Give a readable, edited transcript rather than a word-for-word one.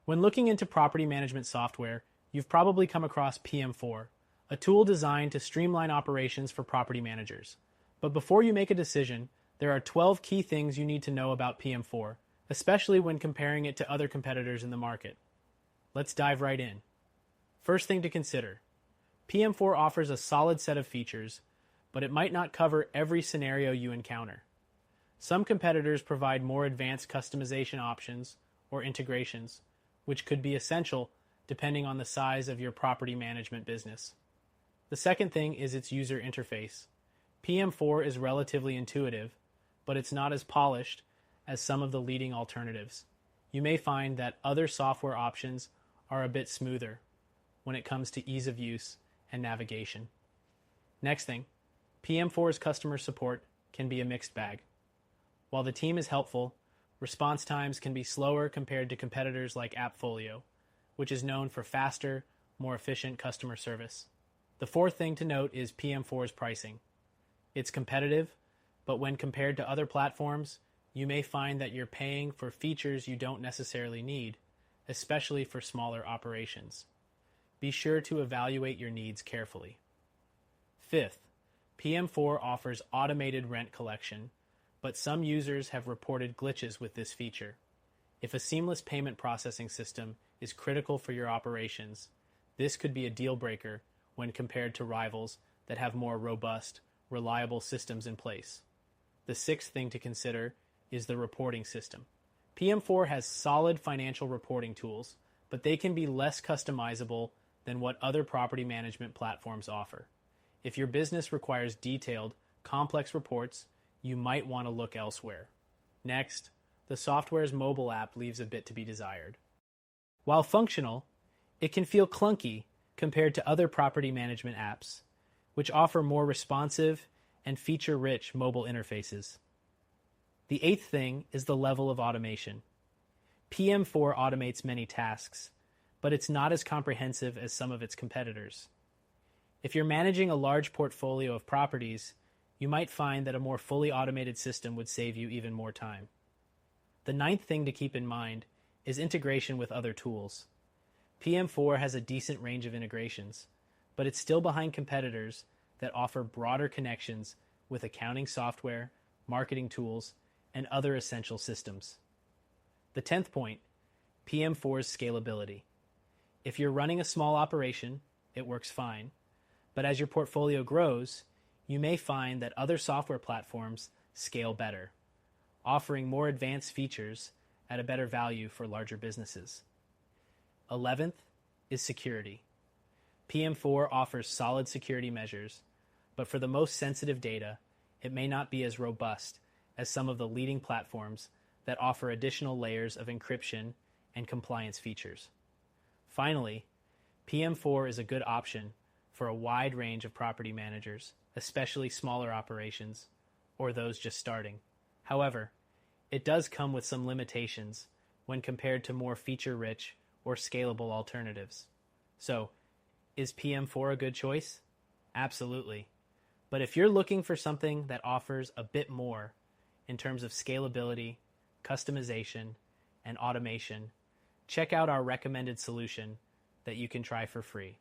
When looking into property management software, you've probably come across PM4, a tool designed to streamline operations for property managers. But before you make a decision, there are 12 key things you need to know about PM4, especially when comparing it to other competitors in the market. Let's dive right in. First thing to consider, PM4 offers a solid set of features, but it might not cover every scenario you encounter. Some competitors provide more advanced customization options or integrations, which could be essential depending on the size of your property management business. The second thing is its user interface. PM4 is relatively intuitive, but it's not as polished as some of the leading alternatives. You may find that other software options are a bit smoother when it comes to ease of use and navigation. Next thing, PM4's customer support can be a mixed bag. While the team is helpful, response times can be slower compared to competitors like AppFolio, which is known for faster, more efficient customer service. The fourth thing to note is PM4's pricing. It's competitive, but when compared to other platforms, you may find that you're paying for features you don't necessarily need, especially for smaller operations. Be sure to evaluate your needs carefully. Fifth, PM4 offers automated rent collection, but some users have reported glitches with this feature. If a seamless payment processing system is critical for your operations, this could be a deal breaker when compared to rivals that have more robust, reliable systems in place. The sixth thing to consider is the reporting system. PM4 has solid financial reporting tools, but they can be less customizable than what other property management platforms offer. If your business requires detailed, complex reports, you might want to look elsewhere. Next, the software's mobile app leaves a bit to be desired. While functional, it can feel clunky compared to other property management apps, which offer more responsive and feature-rich mobile interfaces. The eighth thing is the level of automation. PM4 automates many tasks, but it's not as comprehensive as some of its competitors. If you're managing a large portfolio of properties, you might find that a more fully automated system would save you even more time. The ninth thing to keep in mind is integration with other tools. PM4 has a decent range of integrations, but it's still behind competitors that offer broader connections with accounting software, marketing tools, and other essential systems. The 10th point, PM4's scalability. If you're running a small operation, it works fine, but as your portfolio grows, you may find that other software platforms scale better, offering more advanced features at a better value for larger businesses. 11th is security. PM4 offers solid security measures, but for the most sensitive data, it may not be as robust as some of the leading platforms that offer additional layers of encryption and compliance features. Finally, PM4 is a good option for a wide range of property managers, especially smaller operations or those just starting. However, it does come with some limitations when compared to more feature-rich or scalable alternatives. So, is PM4 a good choice? Absolutely. But if you're looking for something that offers a bit more in terms of scalability, customization, and automation, check out our recommended solution that you can try for free.